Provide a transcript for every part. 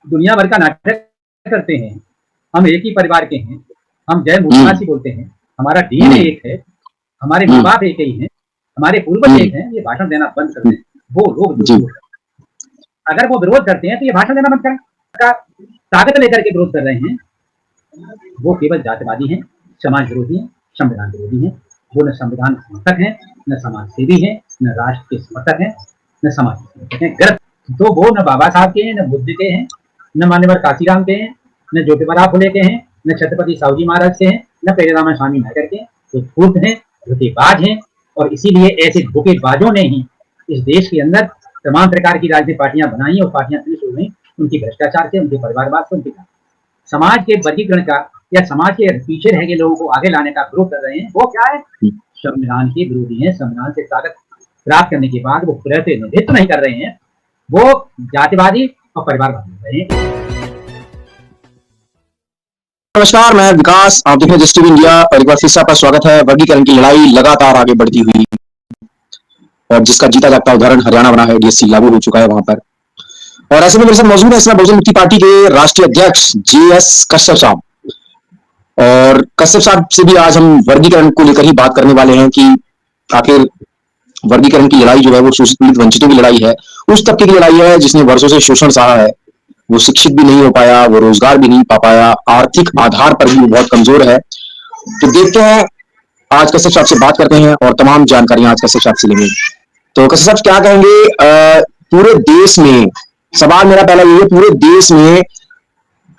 दुनिया भर का नाटक करते हैं। हम एक ही परिवार के हैं, हम जय मूर्तिवासी बोलते हैं, हमारा डीएनए एक है, हमारे माँ बाप एक ही हैं, हमारे पूर्वज एक हैं। ये भाषण देना बंद कर दें वो लोग जो विरोध करते हैं। अगर वो विरोध करते हैं तो ये भाषण देना बंद करें। ताकत लेकर के विरोध कर रहे हैं, वो केवल जातिवादी हैं, समाज विरोधी हैं, संविधान विरोधी हैं। वो न संविधान समर्थक हैं, न समाज सेवी हैं, न राष्ट्र के समर्थक हैं, न समाज के समर्थक हैं। गलत। तो वो न बाबा साहब के हैं, न बुद्ध के हैं, न मान्यवर काशीराम के हैं, न ज्योतिबा फुले के हैं, न छत्रपति साहू जी महाराज के हैं, न पेरेराम स्वामी नायकर के। तो धूर्त हैं, धोखेबाज हैं, और इसीलिए ऐसे धोखेबाजों ने ही इस देश के अंदर तमाम प्रकार की राजनीतिक पार्टियां बनाई और पार्टियां शुरू हुई। उनकी भ्रष्टाचार से, उनके परिवारवाद से, उनके समाज के वर्गीकरण का या समाज के पीछे रह गए लोगों को आगे लाने का विरोध कर रहे हैं। वो क्या है? संविधान के विरोधी हैं। संविधान से ताकत प्राप्त करने के बाद वो प्रतिनिधित्व नहीं कर रहे हैं, वो जातिवादी और परिवारवादी हो रहे हैं। नमस्कार, मैं विकास, आप देख रहे हैं जस्ट टीवी इंडिया और एक बार फिर से आपका स्वागत है। वर्गीकरण की लड़ाई लगातार आगे बढ़ती हुई और जिसका जीता जागता उदाहरण हरियाणा बना है, डीएससी लागू हो चुका है वहां पर। और ऐसे में मेरे साथ मौजूद है इसमें बहुजन मुक्ति पार्टी के राष्ट्रीय अध्यक्ष जेएस कश्यप साहब। और कश्यप साहब से भी आज हम वर्गीकरण को लेकर ही बात करने वाले हैं कि आखिर वर्गीकरण की लड़ाई जो है वो शोषित पीड़ित वंचितों की लड़ाई है, उस तबके की लड़ाई है जिसने वर्षों से शोषण सहा है। वो शिक्षित भी नहीं हो पाया, वो रोजगार भी नहीं पा पाया, आर्थिक आधार पर भी वो बहुत कमजोर है। तो देखते हैं, आज कश्यप साहब से बात करते हैं और तमाम जानकारियां आज कश्यप साहब से लेंगे। तो कश्यप साहब क्या कहेंगे, पूरे देश में, सवाल मेरा पहला ये है, पूरे देश में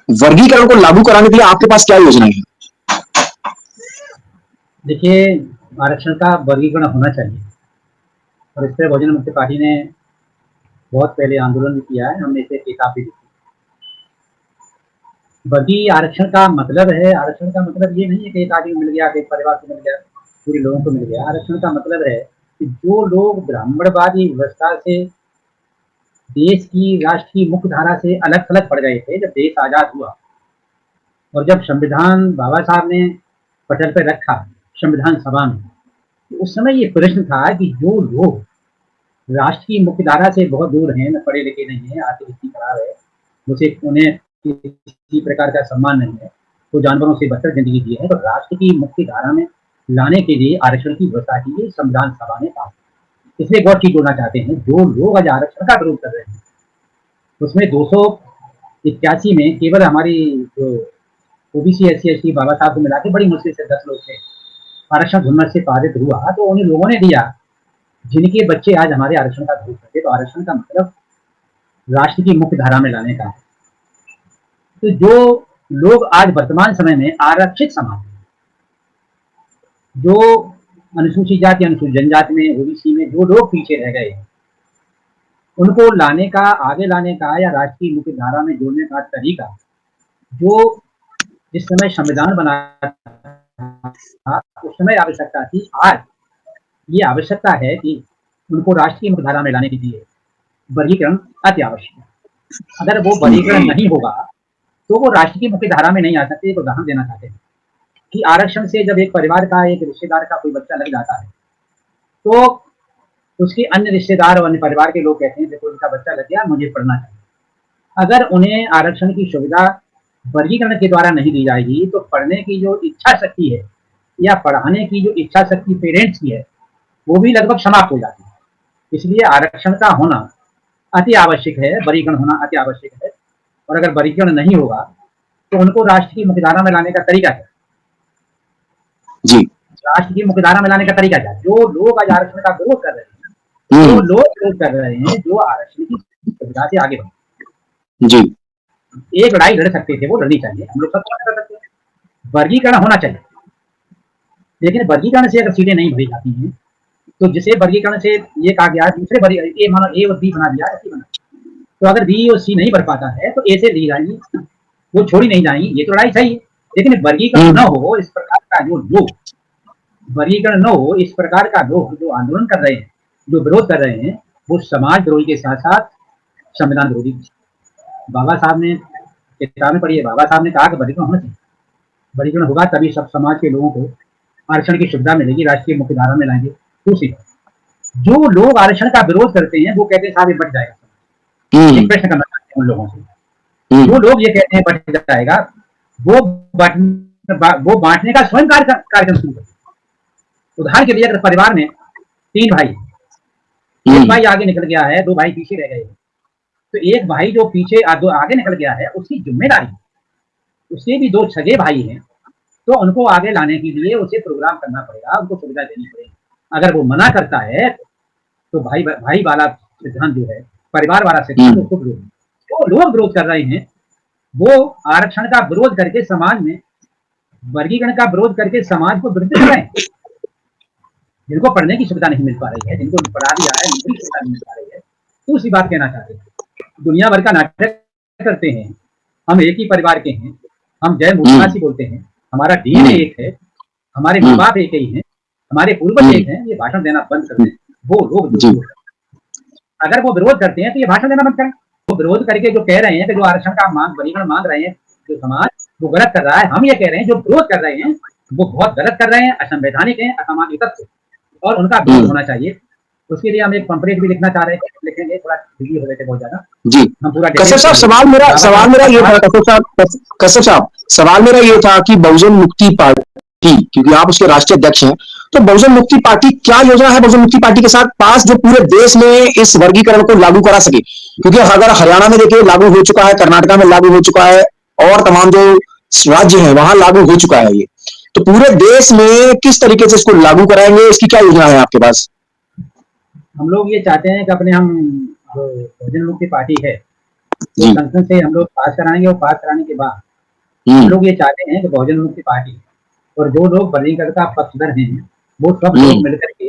वर्गीकरण को लागू कराने के लिए आपके पास क्या योजनाएं हैं? देखिए, आरक्षण का वर्गीकरण होना चाहिए और इस पर बहुजन मुक्ति पार्टी ने बहुत पहले आंदोलन भी किया है। हमने इसे किताब भी लिखी। वर्गीय आरक्षण का मतलब है, आरक्षण का मतलब ये नहीं है कि एक आदमी मिल गया, एक परिवार को मिल गया, पूरे लोगों को मिल गया। आरक्षण का मतलब है कि जो लोग ब्राह्मणवादी व्यवस्था से, देश की, राष्ट्र की मुख्य धारा से अलग थलग पड़ गए थे, जब देश आजाद हुआ और जब संविधान बाबा साहब ने पटल पर रखा संविधान सभा में, तो उस समय ये प्रश्न था कि जो लोग राष्ट्र की मुख्य धारा से बहुत दूर हैं, न पढ़े लिखे नहीं है, आर्थिक स्थिति खराब है, उसे उन्हें किसी प्रकार का सम्मान नहीं है, तो जानवरों से बदतर जिंदगी जी है, तो राष्ट्र की मुख्य धारा में लाने के लिए आरक्षण की व्यवस्था की गई संविधान सभा ने पास। इसलिए एक और चीज जोड़ना चाहते हैं, जो लोग आज आरक्षण का विरोध कर रहे हैं उसमें 281 में केवल हमारी जो ओबीसी SC ST बाबा साहब को मिला के बड़ी मुश्किल से 10 लोग थे। आरक्षण झुम्मत से पारित हुआ तो उन्हीं लोगों ने दिया जिनके बच्चे आज हमारे आरक्षण का विरोध करते। तो आरक्षण का मतलब राष्ट्र की मुख्य धारा में लाने का है। तो जो लोग आज वर्तमान समय में आरक्षित समाज, जो अनुसूचित जाति, अनुसूचित जनजाति में, ओबीसी में जो लोग पीछे रह गए, उनको लाने का, आगे लाने का या राष्ट्र की मुख्य धारा में जोड़ने का तरीका जो जिस समय संविधान बना था उस समय आवश्यकता थी, आज ये आवश्यकता है कि उनको राष्ट्र की मुख्य धारा में लाने के लिए वर्गीकरण अति आवश्यक है। अगर वो वर्गीकरण नहीं होगा तो वो राष्ट्र की मुख्य धारा में नहीं आ सकते। एक उदाहरण देना चाहते हैं कि आरक्षण से जब एक परिवार का, एक रिश्तेदार का कोई बच्चा लग जाता है तो उसके अन्य रिश्तेदार और अन्य परिवार के लोग कहते हैं देखो उनका बच्चा लग गया, मुझे पढ़ना चाहिए। अगर उन्हें आरक्षण की सुविधा वर्गीकरण के द्वारा नहीं दी जाएगी तो पढ़ने की जो इच्छा शक्ति है या पढ़ाने की जो इच्छा शक्ति पेरेंट्स की है वो भी लगभग समाप्त हो जाती है। इसलिए आरक्षण का होना अति आवश्यक है, वर्गीकरण होना अति आवश्यक है। और अगर वर्गीकरण नहीं होगा तो उनको राष्ट्र की मुख्यधारा में लाने का तरीका क्या? जी, राष्ट्र की मुख्यधारा में लाने का तरीका क्या? जो लोग आज आरक्षण का विरोध कर रहे हैं, जो लोग विरोध कर रहे हैं, जो आरक्षण की सुविधा से आगे बढ़े, जी, एक लड़ाई लड़ सकते थे, वो लड़नी चाहिए। हम लोग सब कर सकते हैं, वर्गीकरण होना चाहिए। लेकिन वर्गीकरण से अगर सीटें नहीं भरी जाती हैं तो जिसे वर्गीकरण से ये कहा गया दूसरे ए मानो ए और बी बना दिया, ऐसी बना, तो अगर बी और सी नहीं भर पाता है तो ए से ली जाएंगी, वो छोड़ी नहीं जाएंगी। ये तो लड़ाई सही है, लेकिन वर्गीकरण न हो इस प्रकार का, जो लोग वर्गीकरण न हो इस प्रकार का लोग जो आंदोलन कर रहे हैं, जो विरोध कर रहे हैं, वो समाज विरोधी के साथ साथ संविधान विरोधी। बाबा साहब ने किताबें पढ़ी है, बाबा साहब ने कहा कि वर्गीकरण होना चाहिए, वर्गीकरण होगा तभी सब समाज के लोगों को आरक्षण की सुविधा मिलेगी, राष्ट्रीय मुख्य धारा में लाएंगे। दूसरी, जो लोग आरक्षण का विरोध करते हैं वो कहते हैं साहब ये बढ़ जाएगा। एक प्रश्न करना चाहते हैं उन लोगों से, जो लोग ये कहते हैं बट जाएगा, वो बांटने का स्वयं कार्यक्रम शुरू कर। उदाहरण के लिए अगर परिवार में 3 भाई, एक भाई आगे निकल गया है, 2 भाई पीछे रह गए, तो एक भाई जो पीछे दो आगे निकल गया है, उसकी जिम्मेदारी, उसके भी 2 सगे भाई हैं, तो उनको आगे लाने के लिए उसे प्रोग्राम करना पड़ेगा, उनको सुविधा देनी पड़ेगी। अगर वो मना करता है तो भाई वाला सिद्धांत जो है, परिवार वाला सिद्धांत, उसको विरोध, तो लोग विरोध कर रहे हैं, वो आरक्षण का विरोध करके समाज में वर्गीकरण का विरोध करके समाज को विरोध कर रहे हैं। जिनको पढ़ने की सुविधा नहीं मिल पा रही है, जिनको पढ़ा दिया है, नौकरी की सुविधा नहीं मिल पा रही है, तो उसी बात कहना चाहते हैं। दुनिया भर का नाटक करते हैं, हम एक ही परिवार के हैं, हम जय मूर्तिवासी बोलते हैं, हमारा डीएनए एक है, हमारे माँ बाप एक ही हैं, हमारे पूर्वज एक हैं, ये भाषण देना बंद कर दें। वो लोग अगर वो विरोध करते हैं तो ये भाषण देना बंद करें। वो विरोध करके जो कह रहे हैं कि जो आरक्षण का वर्गीकरण मांग रहे हैं जो समाज, वो गलत कर रहा है। हम ये कह रहे हैं जो विरोध कर रहे हैं वो बहुत गलत कर रहे हैं, असंवैधानिक है, असामाजिक तत्व, और उनका विरोध होना चाहिए। उसके लिए हम एक पंपलेट भी लिखना चाह रहे हैं, लिखेंगे, थोड़ा बिजी हो रहे थे बहुत ज्यादा जी। हम पूरा कश्यप साहब, सवाल मेरा ये था, कश्यप साहब सवाल मेरा ये था कि बहुजन मुक्ति पार्टी, क्योंकि आप उसके राष्ट्रीय अध्यक्ष हैं, तो बहुजन मुक्ति पार्टी क्या योजना है बहुजन मुक्ति पार्टी के साथ पास, जो पूरे देश में इस वर्गीकरण को लागू करा सके? क्योंकि अगर हरियाणा में देखिए लागू हो चुका है, कर्नाटका में लागू हो चुका है, और तमाम जो राज्य हैं वहां लागू हो चुका है ये, तो पूरे देश में किस तरीके से इसको लागू कराएंगे, इसकी क्या योजना है आपके पास? हम लोग ये चाहते हैं कि अपने हम जो बहुजन मुक्ति पार्टी है, संसद से हम लोग पास कराएंगे, और पास कराने के बाद हम लोग ये चाहते हैं कि बहुजन मुक्ति पार्टी और जो लोग वर्गीकरण का पक्षधर हैं वो सब लोग मिलकर के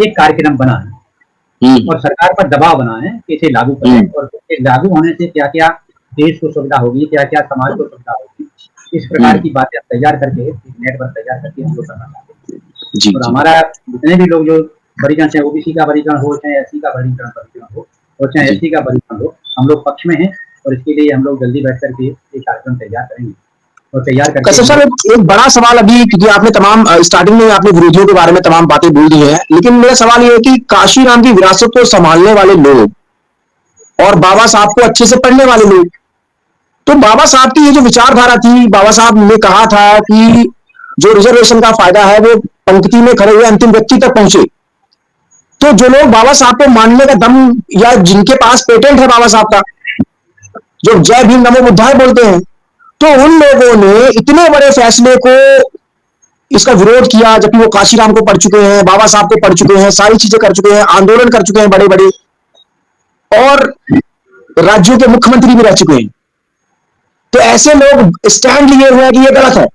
एक कार्यक्रम बनाएं और सरकार पर दबाव बनाएं कि इसे लागू करें, और लागू होने से क्या क्या देश को सुविधा होगी, क्या क्या समाज को सुविधा होगी, इस प्रकार की बातें तैयार करके नेट पर तैयार करके हम लोग करना चाहते हैं। और हमारा जितने भी लोग जो वर्गीकरण चाहे ओबीसी का वर्गीकरण हो, चाहे एससी का वर्गीकरण हो, और चाहे एसटी का वर्गीकरण हो, हम लोग पक्ष में हैं, और इसके लिए हम लोग जल्दी बैठ करके एक कार्यक्रम तैयार करेंगे और तैयार करके। कश्यप सर, एक बड़ा सवाल अभी, क्योंकि आपने तमाम स्टार्टिंग में आपने विरोधियों के बारे में तमाम बातें बोल दी हैं, लेकिन मेरा सवाल ये है कि काशीराम की विरासत को संभालने वाले लोग और बाबा साहब को अच्छे से पढ़ने वाले लोग, तो बाबा साहब की ये जो विचारधारा थी, बाबा साहब ने कहा था कि जो रिजर्वेशन का फायदा है वो पंक्ति में खड़े हुए अंतिम व्यक्ति तक पहुंचे, तो जो लोग बाबा साहब को मानने का दम, या जिनके पास पेटेंट है बाबा साहब का, जो जय भीम नमो बुद्धाय बोलते हैं, तो उन लोगों ने इतने बड़े फैसले को इसका विरोध किया, जबकि वो काशीराम को पढ़ चुके हैं, बाबा साहब को पढ़ चुके हैं, सारी चीजें कर चुके हैं, आंदोलन कर चुके हैं बड़े बड़े, और राज्यों के मुख्यमंत्री भी रह चुके हैं। तो ऐसे लोग स्टैंड लिए हुए हैं कि ये गलत है,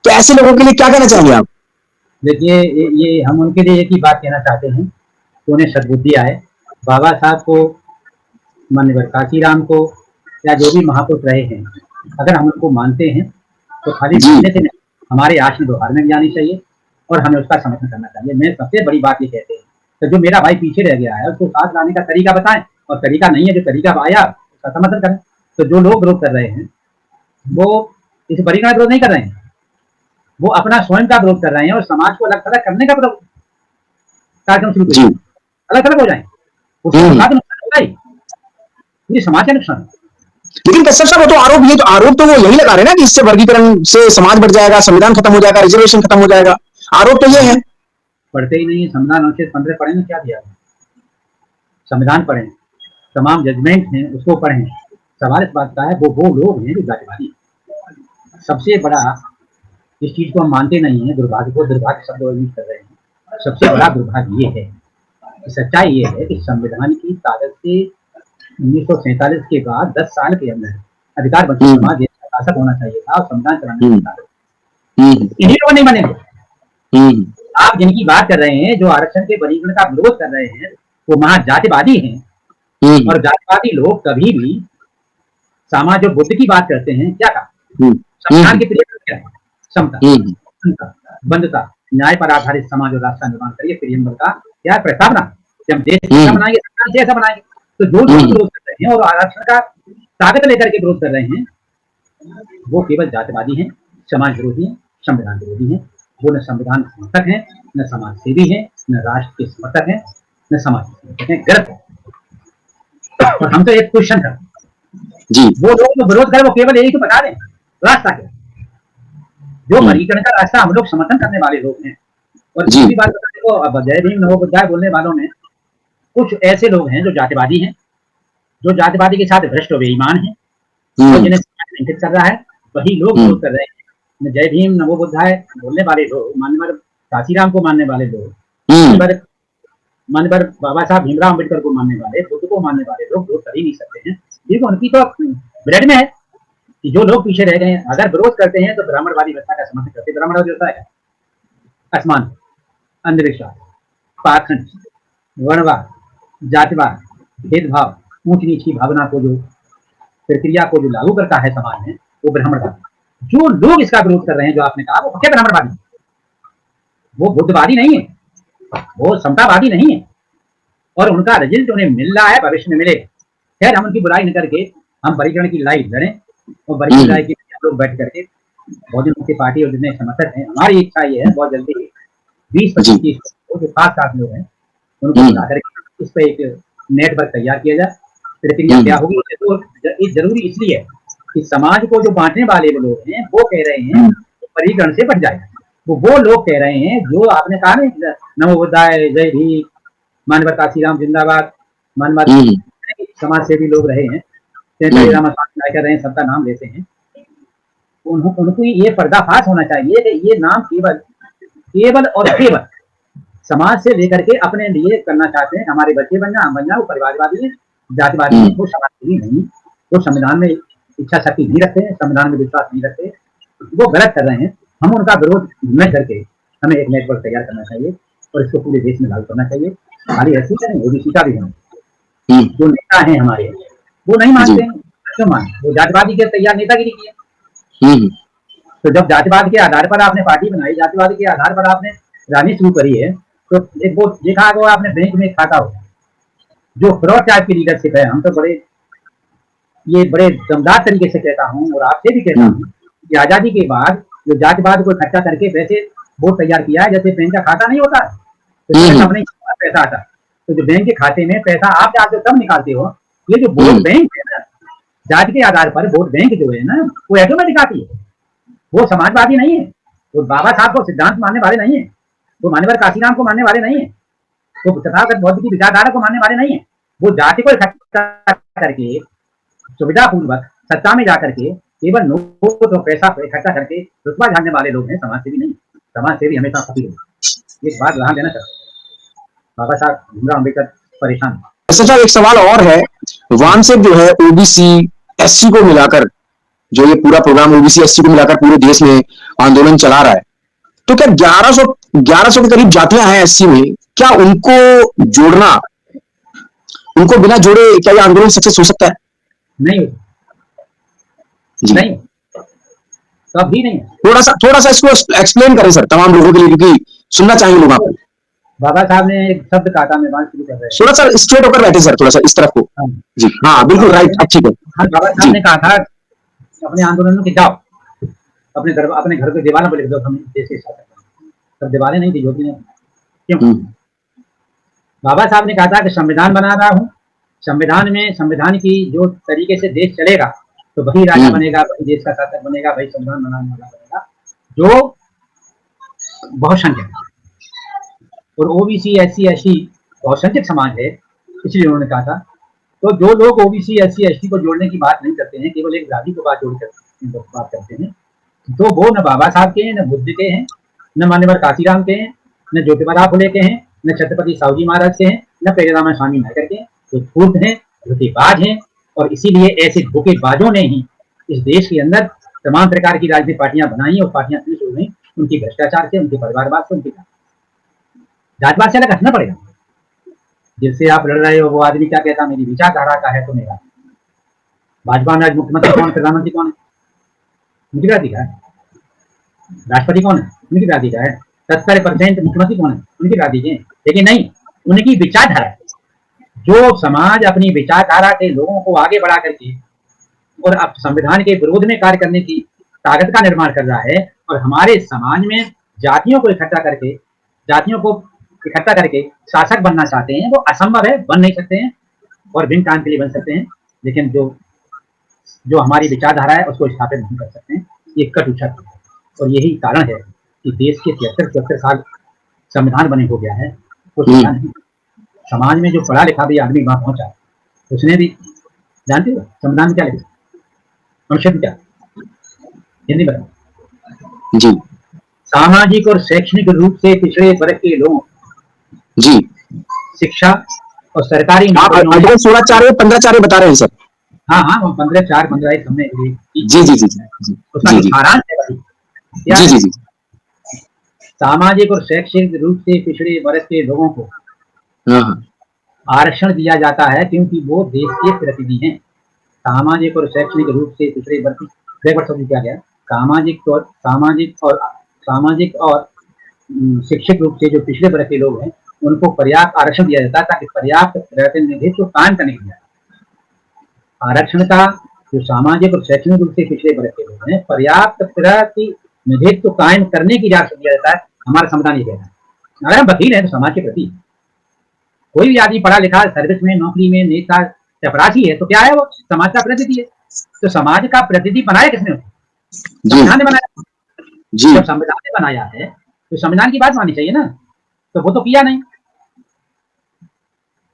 तो ऐसे लोगों के लिए क्या कहना चाहेंगे आप? देखिए, ये हम उनके लिए एक ही बात कहना चाहते हैं कि उन्हें सद्बुद्धि आए। बाबा साहब को, माननीय काशीराम को, या जो भी महापुरुष रहे हैं, अगर हम उनको मानते हैं तो खाली मानने से नहीं, हमारे आचरण व्यवहार में भी आनी चाहिए और हमें उसका समर्थन करना चाहिए। मैं सबसे बड़ी बात ये कहते हैं तो जो मेरा भाई पीछे रह गया है उसको साथ लाने का तरीका बताएं, और तरीका नहीं है, जो तरीका आया उसका समर्थन करें। तो जो लोग विरोध कर रहे हैं वो इस वर्गीकरण का विरोध नहीं कर रहे हैं, वो अपना स्वयं का विरोध कर रहे हैं और समाज को अलग थलग करने का कार्यक्रम शुरू करें, अलग थलग हो जाए, उसका नुकसान होगा ही, पूरी समाज का नुकसान। लेकिन कश्यप साहब, तो आरोप तो वो यही लगा रहे हैं ना कि इससे वर्गीकरण से समाज बढ़ जाएगा, संविधान खत्म हो जाएगा, रिजर्वेशन खत्म हो जाएगा। आरोप तो ये है। पढ़ते ही नहीं है, संविधान अनुच्छेद 15 पढ़े ना, क्या दिया है? संविधान पढ़ें, तमाम जजमेंट हैं उसको पढ़ें। सवाल इस बात का है वो लोग हैं जो जातिवादी, सबसे बड़ा इस चीज को हम मानते नहीं है, दुर्भाग्य को दुर्भाग्य शब्द यूज कर रहे हैं। सबसे बड़ा दुर्भाग्य ये है, सच्चाई ये है कि संविधान की ताकत से 1947 के बाद 10 साल के अंदर अधिकार बंचित समाज शासक होना चाहिए था, और संविधान चलाने की ताकत इन्हीं लोगों नहीं बने। आप जिनकी बात कर रहे हैं, जो आरक्षण के वर्गीकरण का विरोध कर रहे हैं, वो महाजातिवादी हैं, और जातिवादी लोग कभी भी समाज और बुद्ध की बात करते हैं, क्या कहा संविधान के प्रियम क्या है? समता, बंधुता, न्याय पर आधारित समाज और राष्ट्र का निर्माण करिए, प्रियम का क्या प्रस्तावना, जब देश कैसा बनाएंगे, संविधान कैसा बनाएंगे। तो जो लोग विरोध कर रहे हैं और आरक्षण का ताकत लेकर के विरोध कर रहे हैं, वो केवल जातिवादी हैं, समाज विरोधी हैं, संविधान विरोधी हैं। वो न संविधान समर्थक हैं, न समाज सेवी हैं, न राष्ट्र के समर्थक हैं, न समाज के समर्थक हैं। गलत है। और हम तो एक क्वेश्चन करते हैं, जी वो लोग जो विरोध करें वो केवल यही तो बता दें रास्ता क्या, जो वर्गीकरण का रास्ता हम लोग समर्थन करने वाले लोग हैं। और जी दूसरी बात बता देखो, अब जय भीम नमोबुद्धाय बोलने वालों में कुछ ऐसे लोग हैं जो जातिवादी हैं, जो जातिवादी के साथ भ्रष्ट और बेईमान हैं, और जिन्हें समाज निंदित कर रहा है, वही लोग विरोध कर रहे हैं। जय भीम नमोबुद्धाय बोलने वाले लोग, मानवर काशीराम को मानने वाले लोग, मानवर बाबा साहब भीमराव अम्बेडकर को मानने वाले, बुद्ध को मानने वाले लोग विरोध कर ही नहीं सकते हैं, क्योंकि उनकी तो ब्लड में है कि जो लोग पीछे रह गए हैं अगर विरोध करते हैं तो ब्राह्मणवादी व्यवस्था का समर्थन करते हैं। ब्राह्मणवादी व्यवस्था है असमान, अंधविश्वास, पाखंड, वर्णवाद, जातिवाद, भेदभाव, ऊंच नीच की भावना को जो प्रक्रिया को जो लागू करता है समाज में, वो ब्राह्मणवादी। जो लोग इसका विरोध कर रहे हैं, जो आपने कहा, वो पक्के ब्राह्मणवादी, वो बुद्धवादी नहीं है, वो समतावादी नहीं है, और उनका रिजल्ट उन्हें मिल रहा है, भविष्य में मिलेगा। खैर, हम उनकी बुराई न करके हम वर्गीकरण की लड़ाई लड़ें, और वर्गीकरण लड़ाई के लिए लोग बैठ करके बहुजन मुक्ति पार्टी और जितने समर्थक हैं, हमारी इच्छा ये है बहुत जल्दी 20-25 जो खास खास लोग हैं उनको बुला करके इस पर एक नेटवर्क तैयार किया जाए। प्रक्रिया क्या होगी तो ये जरूरी इसलिए है कि समाज को जो बांटने वाले लोग हैं वो कह रहे हैं वर्गीकरण से बच जाएगा। वो लोग कह रहे हैं जो आपने कहा ना, नमो बुद्धाय, जय भीम, मानवर काशीराम जिंदाबाद, मानवर समाज सेवी लोग रहे हैं, कर रहे हैं, सबका नाम लेते हैं, उनको ये पर्दाफाश होना चाहिए कि ये नाम केवल और केवल समाज से लेकर के अपने लिए करना चाहते हैं। हमारे बच्चे बन जाए, हम बन जाए, वो परिवारवादी है, जातिवादी है, वो समाजसेवी नहीं, वो संविधान में इच्छा शक्ति नहीं रखते हैं, संविधान में विश्वास नहीं रखते, वो गलत कर रहे हैं। हम उनका विरोध न करके हमें एक नेटवर्क तैयार करना चाहिए और इसको पूरे देश में लागू करना चाहिए। खाली ऐसी का नहीं, ओबीसी का भी होना। जो नेता है हमारे वो नहीं मानते हैं, क्यों मानते? वो जातिवादी के तैयार नेतागिरी की है। तो जब जातिवाद के आधार पर आपने पार्टी बनाई, जातिवाद के आधार पर आपने राजनीति शुरू करी है, तो एक वो देखा होगा आपने, बैंक में खाता हो जो फ्रॉड टाइप की लीडरशिप है। हम तो बड़े दमदार तरीके से कहता हूँ और आपसे भी कहता हूँ कि आजादी के बाद जो जातिवाद को इकट्ठा करके वैसे वोट तैयार किया है, जैसे बैंक का खाता नहीं होता तो अपने पैसा आता, तो जो बैंक के खाते में पैसा आप जाके तब निकालते हो। ये जो वोट बैंक है ना, जाति के आधार पर वोट बैंक जो है ना, वो ऑटोमेटिक आती है। वो समाजवादी नहीं है, वो बाबा साहब को सिद्धांत मानने वाले नहीं है, वो मानवर काशीराम को मानने वाले नहीं है, वो तथागत बौद्ध की विचारधारा को मानने वाले नहीं है। वो जाति को इकट्ठा करके सुविधा पूर्वक सत्ता में जाकर के केवल नोट और पैसा इकट्ठा करके रुतबा झाड़ने वाले लोग हैं, समाजसेवी नहीं। समाजसेवी हमेशा फकीर है। एक बात ध्यान देना चाहता हूँ, बाबा साहब भीमराव अम्बेडकर परेशान। अच्छा, एक सवाल और है, वहां से जो है ओबीसी एससी को मिलाकर जो ये पूरा प्रोग्राम ओबीसी एससी को मिलाकर पूरे देश में आंदोलन चला रहा है, तो क्या 1100 के करीब जातियां हैं एससी में, क्या उनको जोड़ना, उनको बिना जोड़े क्या ये आंदोलन सक्सेस हो सकता है? नहीं, नहीं, कभी नहीं। थोड़ा सा इसको एक्सप्लेन करें सर तमाम लोगों के लिए, क्योंकि सुनना चाहिए लोग आपको। बाबा साहब ने एक शब्द कहा था, मैं बात शुरू कर रहे हैं। थोड़ा सा स्ट्रेट होकर बैठे सर, थोड़ा सा इस तरफ को। जी हाँ, बिल्कुल राइट, अच्छी बात। बाबा साहब ने कहा था अपने आंदोलन में जाओ, अपने घर के दीवारों पर लिख दो, हम देश के शासक हैं। तब दीवारें नहीं थी, ज्योति नहीं। क्यों? बाबा साहब ने कहा था कि संविधान बना रहा हूँ, संविधान में संविधान की जो तरीके से देश चलेगा तो वही राजा बनेगा, वही देश का शासक बनेगा, वही संविधान बनाने वाला बनेगा जो बहुसंख्यक और ओबीसी एससी एसटी बहुसंख्यक समाज है, इसलिए उन्होंने कहा था। तो जो लोग ओबीसी एससी एसटी को जोड़ने की बात नहीं करते हैं, केवल एक जाति को बात करते हैं, तो वो न बाबा साहब के हैं, न बुद्ध के हैं, न मान्यवर काशीराम के हैं, न ज्योतिबा फुले के हैं, न छत्रपति साहू जी महाराज के हैं, न पेरेराम स्वामी नायकर के हैं। तो धूर्त हैं, धोखेबाज हैं, और इसीलिए ऐसे धोखेबाजों ने ही इस देश के अंदर तमाम प्रकार की राजनीतिक पार्टियां बनाई और पार्टियां शुरू हुई। उनकी भ्रष्टाचार से, उनके परिवारवाद से, उनकी जातवाद से अलग हटना पड़ेगा। जिससे आप लड़ रहे हो वो आदमी क्या कहता, मेरी विचारधारा का है तो मेरा। भाजपा में आज मुख्यमंत्री कौन, प्रधानमंत्री कौन है? उनकी जाति का है। राष्ट्रपति कौन है? उनकी जाति का है। 70% मुख्यमंत्री कौन है? उनकी जाति के। लेकिन नहीं, उनकी विचारधारा, जो समाज अपनी विचारधारा के लोगों को आगे बढ़ा करके और अब संविधान के विरोध में कार्य करने की ताकत का निर्माण कर रहा है, और हमारे समाज में जातियों को इकट्ठा करके शासक बनना चाहते हैं, वो असंभव है, बन नहीं सकते हैं। और भिन्न काम के लिए बन सकते हैं, लेकिन जो जो हमारी विचारधारा है उसको स्थापित नहीं कर सकते हैं। ये कटु सत्य है और यही कारण है कि देश के 73-74 साल संविधान बने हो गया है, वो चला नहीं। समाज में जो पढ़ा लिखा भी आदमी वहां पहुंचा, उसने भी, जानते हो संविधान में क्या लिखा, अनुच्छेद क्या, हिंदी बताओ जी सामाजिक और शैक्षणिक रूप से पिछड़े वर्ग के लोगों जी। शिक्षा और सरकारी आप नौकरियों में, आर्टिकल 16 4 15 4 बता रहे हैं सर? हाँ हाँ, वो 15/4/15 हमने जी जी जी जी उसका जी जो जी सारांश है भाई, क्या जी है? जी जी। सामाजिक और शैक्षणिक रूप से पिछड़े वर्ग के लोगों को हाँ हाँ आरक्षण दिया जाता है क्योंकि वो देश के प्रतिनिधि हैं। सामाजिक और शैक्षणिक रूप से पिछड़े वर्ग की एक बार शब्द क्या गया, सामाजिक और शिक्षित रूप से जो पिछड़े वर्ग के लोग हैं उनको पर्याप्त आरक्षण दिया जाता है ताकि पर्याप्त प्रतिनिधित्व कायम करने के लिए। आरक्षण का जो सामाजिक और शैक्षणिक रूप से पिछड़े वर्ग के लोग हैं पर्याप्त प्रतिनिधित्व कायम करने की इजाजत दिया जाता है। हमारा संविधान ये कहता है। अगर हम वकील हैं तो समाज के प्रति, कोई भी आदमी पढ़ा लिखा सर्विस में, नौकरी में, नेता, चपरासी है तो क्या है, वो समाज का प्रतिनिधि है। तो समाज का प्रतिनिधि बनाया किसने? संविधान ने बनाया। जी जब संविधान ने बनाया है तो संविधान की बात माननी चाहिए ना, तो वो तो किया नहीं।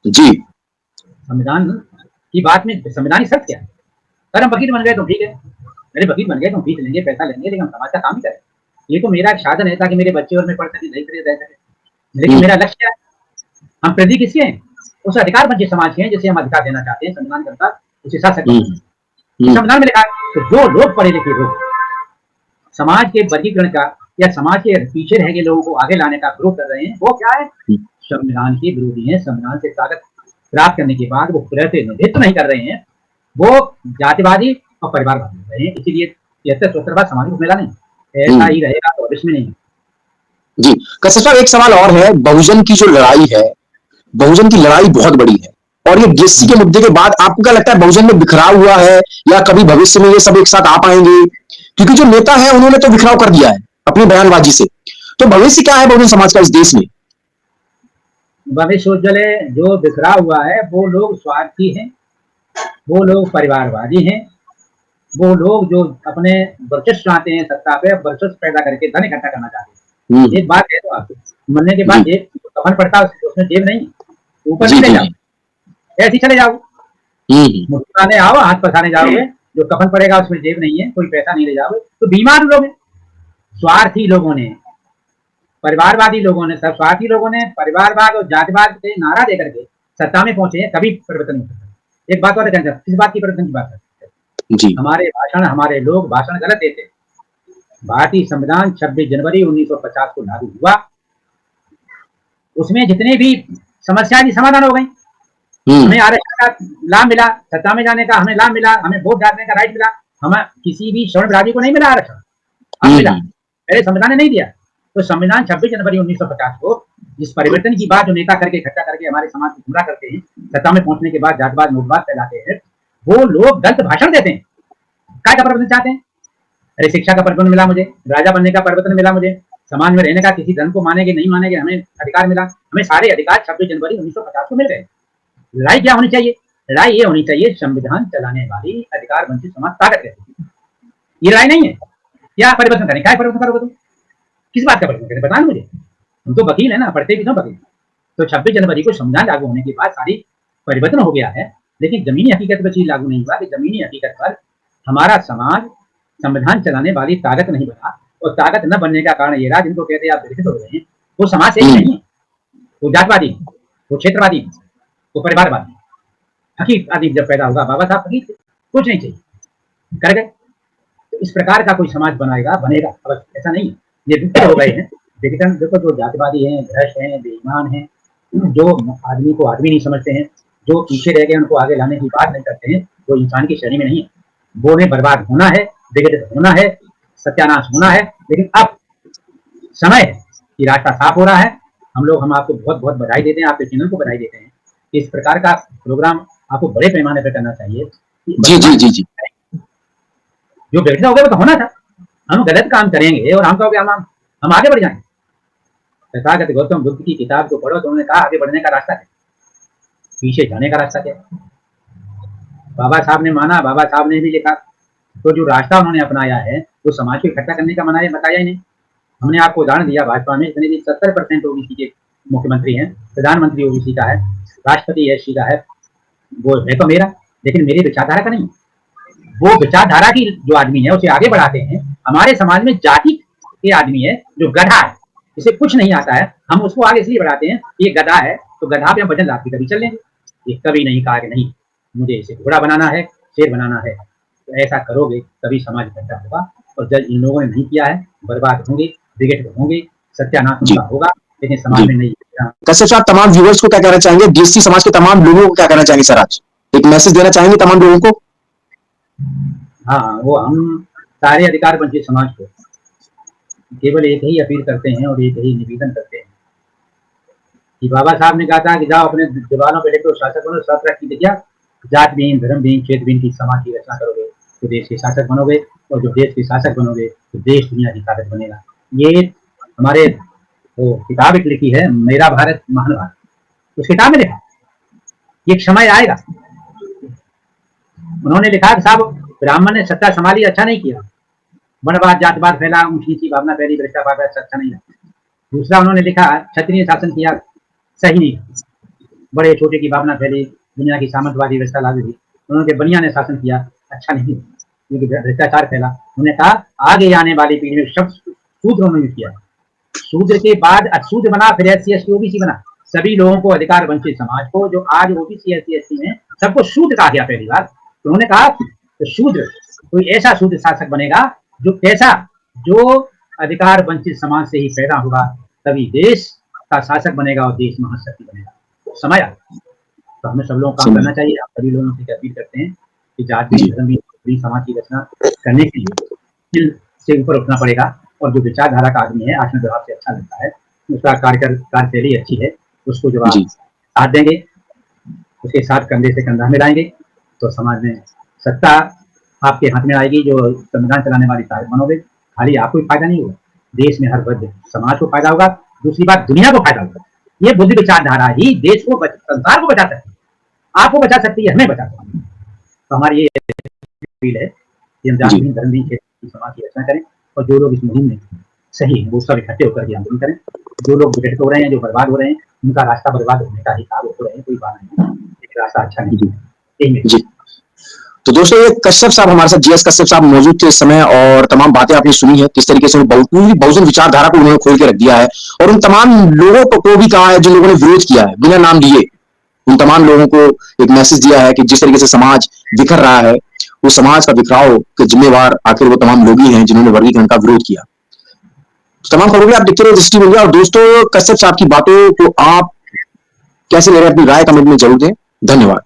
जी संविधान की बात में संविधानिक शर्त क्या है? अगर हम वकील बन गए तो ठीक है, मेरे वकील बन गए तो फीस लेंगे, पैसा लेंगे, लेकिन हम समाज का काम ही करें। ये तो मेरा एक साधन है ताकि मेरे बच्चे और मैं पढ़ सके, रह सके, लेकिन मेरा लक्ष्य क्या है? हम प्रतिनिधि किसके हैं? उस अधिकार वंचित समाज के हैं जिसे हम अधिकार देना चाहते हैं संविधान के अनुसार, उसे शासक संविधान में लिखा है। तो जो लोग पढ़े लिखे लोग समाज के वर्गीकरण का या समाज के पीछे रह गए लोगों को आगे लाने का विरोध कर रहे हैं, वो क्या है? संविधान के विरोधी हैं। संविधान से ताकत प्राप्त करने के बाद वो प्रतिनिधित्व नहीं कर रहे हैं, वो जातिवादी और परिवारवादी हो रहे हैं। इसीलिए 73-74 सामाजिक मेला नहीं, ऐसा ही रहेगा तो भविष्य में नहीं। जी कसर साहब, एक सवाल और है। बहुजन की जो लड़ाई है, बहुजन की लड़ाई बहुत बड़ी है और ये डीएससी के मुद्दे के बाद आपको क्या लगता है, बहुजन में बिखराव हुआ है या कभी भविष्य में ये सब एक साथ आ पाएंगे? क्योंकि जो नेता है उन्होंने तो बिखराव कर दिया है अपनी बयानबाजी से, तो भविष्य क्या है बहुजन समाज का इस देश में? भविष्य उज्जवल है। जो बिखरा हुआ है वो लोग स्वार्थी हैं, वो लोग परिवारवादी हैं, वो लोग जो अपने वर्चस्व चाहते हैं, सत्ता पे वर्चस्व पैदा करके धन इकट्ठा करना चाहते हैं। एक बात है तो आपको मरने के बाद जेब कफन पड़ता है, उसमें जेब नहीं, ऊपर नहीं ले जाओ, ऐसे ही चले जाओ, मुस्कुराने आओ, हाथ पसाने जाओगे, जो कफन पड़ेगा उसमें जेब नहीं है, कोई पैसा नहीं ले जाओगे, तो बीमार लोग हैं। स्वार्थी लोगों ने, परिवारवादी लोगों ने, सब स्वार्थी लोगों ने परिवारवाद और जातिवाद के नारा देकर के सत्ता में पहुंचे हैं, कभी परिवर्तन नहीं सकता। एक बात और कहना, किस बात की परिवर्तन की बात करते हैं? हमारे भाषण, हमारे लोग भाषण गलत देते। भारतीय संविधान 26 जनवरी 1950 को लागू हुआ, उसमें जितने भी समस्याएं समाधान हो गई। हमें आरक्षण का लाभ मिला, सत्ता में जाने का हमें लाभ मिला, हमें वोट डालने का राइट मिला। हमें किसी भी शरणराजी को नहीं मिला आरक्षण, अब मिला, मेरे संविधान ने नहीं दिया। तो संविधान 26 जनवरी 1950 को जिस परिवर्तन की बात जो नेता करके इकट्ठा करके हमारे समाज को गुमराह करते हैं, सत्ता में पहुंचने के बाद जातिवाद नोटवाद फैलाते हैं, वो लोग गलत भाषण देते हैं। क्या का परिवर्तन चाहते हैं? अरे शिक्षा का परिवर्तन मिला मुझे, राजा बनने का परिवर्तन मिला मुझे, समाज में रहने का, किसी धर्म को मानेंगे नहीं मानेंगे, हमें अधिकार मिला, हमें सारे अधिकार 26 जनवरी 1950 को मिल गए। लड़ाई क्या होनी चाहिए? लड़ाई ये होनी चाहिए, संविधान चलाने वाली अधिकार वंचित समाज ताकत रहती है। ये लड़ाई नहीं है। क्या परिवर्तन करें? क्या परिवर्तन करोगे तुम? किस बात का परिवर्तन करें बताना मुझे। हम तो वकील है ना, पढ़ते भी तो वकील। तो 26 जनवरी को संविधान लागू होने के बाद सारी परिवर्तन हो गया है, लेकिन जमीनी हकीकत पर चीज लागू नहीं हुआ कि जमीनी हकीकत पर हमारा समाज संविधान चलाने वाली ताकत नहीं बना, और ताकत न बनने का कारण ये रहा, जिनको कहते हैं आप विकसित हो रहे हैं, वो समाज से ही नहीं है, वो जातवादी, वो क्षेत्रवादी, वो परिवारवादी। फकीर आदि जब पैदा होगा, बाबा साहब फकीर थे, कुछ नहीं चाहिए, कर गए। तो इस प्रकार का कोई समाज बनाएगा, बनेगा, अब ऐसा नहीं है। ये विकसित हो गए हैं, लेकिन देखो जो जातिवादी हैं, भ्रष्ट हैं, बेईमान हैं, जो आदमी को आदमी नहीं समझते हैं, जो पीछे रह गए उनको आगे लाने की बात नहीं करते हैं, वो इंसान की श्रेणी में नहीं है। वो ने बर्बाद होना है, विघटित होना है, सत्यानाश होना है। लेकिन अब समय है कि रास्ता साफ हो रहा है। हम आपको बहुत बहुत बधाई देते हैं, आपके चैनल को बधाई देते हैं। इस प्रकार का प्रोग्राम आपको बड़े पैमाने पर करना चाहिए। जी जी जी जी। जो विघटित हो गया वो तो होना था। हम गलत काम करेंगे और हम कहोगे हम आगे बढ़ जाएंगे। तथागत गौतम बुद्ध की किताब को पढ़ो तो उन्होंने कहा आगे बढ़ने का रास्ता है, पीछे जाने का रास्ता क्या है? बाबा साहब ने माना, बाबा साहब ने भी लिखा। तो जो रास्ता उन्होंने अपनाया है वो समाज को इकट्ठा करने का बताया ही नहीं। हमने आपको उदाहरण दिया, भाजपा में इतने भी 70% ओबीसी के मुख्यमंत्री हैं, प्रधानमंत्री ओबीसी का है, राष्ट्रपति एससी का है, वो है तो मेरा, लेकिन मेरी विचारधारा का नहीं। वो विचारधारा की जो आदमी है उसे आगे बढ़ाते हैं। हमारे समाज में जाति के आदमी है जो गधा है, जिसे कुछ नहीं आता है, हम उसको आगे इसलिए बढ़ाते हैं, ये गधा है तो गधा पे हम वजन लाद के कभी चल लेंगे। ये कभी नहीं कहा कि नहीं मुझे इसे घोड़ा बनाना है, शेर बनाना है। तो ऐसा करोगे तभी समाज इकट्ठा होगा। और जब इन लोगों ने नहीं किया है, बर्बाद होंगे, ब्रिगेड होंगे, सत्यानाश उनका होगा, लेकिन समाज में नहीं। कश्यप साहब, तमाम व्यूअर्स को क्या कहना चाहेंगे, डीएससी समाज के तमाम लोगों को क्या कहना चाहेंगे सर? आज एक मैसेज देना चाहेंगे तमाम लोगों को? हाँ, वो हम सारे अधिकार वंचित समाज को केवल एक ही अपील करते हैं और एक ही निवेदन करते हैं कि बाबा साहब ने कहा था कि जाओ अपने दीवारों पे लिखो शासक बनो, सब रख की क्या जात विहीन, धर्म विहीन, क्षेत्र विहीन की समाज की रचना करोगे तो देश के शासक बनोगे, और जो देश के शासक बनोगे तो देश दुनिया की ताकत बनेगा। ये हमारे वो किताब एक लिखी है, मेरा भारत महान भारत, उस किताब में लिखा ये समय आएगा। उन्होंने लिखा कि साहब ब्राह्मण ने सत्ता संभाली, अच्छा नहीं किया, वर्णवाद जातवाद फैला, ऊंची नीची भावना फैली, भ्रष्टाचार अच्छा नहीं लगा। दूसरा उन्होंने लिखा क्षत्रिय शासन किया, सही नहीं, बड़े छोटे की भावना फैली, दुनिया की सामंतवादी व्यवस्था लागू हुई। उन्होंने बनिया ने शासन किया, अच्छा नहीं, क्योंकि भ्रष्टाचार फैला। उन्होंने कहा आगे आने वाली पीढ़ी में शब्द शूद्र उन्होंने किया, शूद्र के बाद अशूद्र बना, फिर एससी एसटी ओबीसी बना, सभी लोगों को अधिकार वंचित समाज को, जो आज ओबीसी एससी एसटी में सबको शूद्र कहा गया पहली बार। तो उन्होंने कहा तो शूद्र, कोई ऐसा शूद्र शासक बनेगा जो कैसा, जो अधिकार वंचित समाज से ही पैदा होगा, तभी देश का शासक बनेगा और देश महाशक्ति बनेगा। तो समय आ, तो हमें सब लोगों को काम करना चाहिए। आप सभी लोगों से अपील करते हैं कि जाति धर्म समाज की रचना करने के लिए से ऊपर उठना पड़ेगा। और जो विचारधारा का आदमी है, आचरण व्यवहार से अच्छा लगता है, उसका कार्यशैली अच्छी है, उसको जब आप साथ देंगे, उसके साथ कंधे से कंधा मिलाएंगे, तो समाज में सत्ता आपके हाथ में आएगी। जो संविधान चलाने वाली ताकत बनोगे, खाली आपको ही फायदा नहीं होगा, देश में हर वर्ग समाज को फायदा होगा, दूसरी बात दुनिया को फायदा होगा। ये बुद्धि विचारधारा ही देश को, संसार को बचा सकती है, आपको बचा सकती है, हमें बचा सकती है। तो हमारी ये अपील है कि हम जाति धर्म की समाज की रचना करें, और जो लोग इस मुहिम में सही है वो सब इकट्ठे होकर के आंदोलन करें। जो लोग विघटित हो रहे हैं, जो बर्बाद हो रहे हैं, उनका रास्ता बर्बाद होने का ही काम हो रहे हैं, कोई बात नहीं, एक रास्ता अच्छा नहीं है। तो दोस्तों, ये कश्यप साहब हमारे साथ, जीएस कश्यप साहब मौजूद थे इस समय, और तमाम बातें आपने सुनी है किस तरीके से पूरी बहुजन विचारधारा को उन्होंने खोल के रख दिया है, और उन तमाम लोगों को भी कहा है जिन लोगों ने विरोध किया है बिना नाम लिए, उन तमाम लोगों को एक मैसेज दिया है कि जिस तरीके से समाज बिखर रहा है, वो समाज का बिखराव के जिम्मेवार आखिर वो तमाम लोग ही हैं जिन्होंने वर्गीकरण का विरोध किया। तमाम खबरों में आप देखते रहे दृष्टि मीडिया। और दोस्तों, कश्यप साहब की बातों को आप कैसे ले रहे हैं, अपनी राय कमेंट में जरूर दें। धन्यवाद।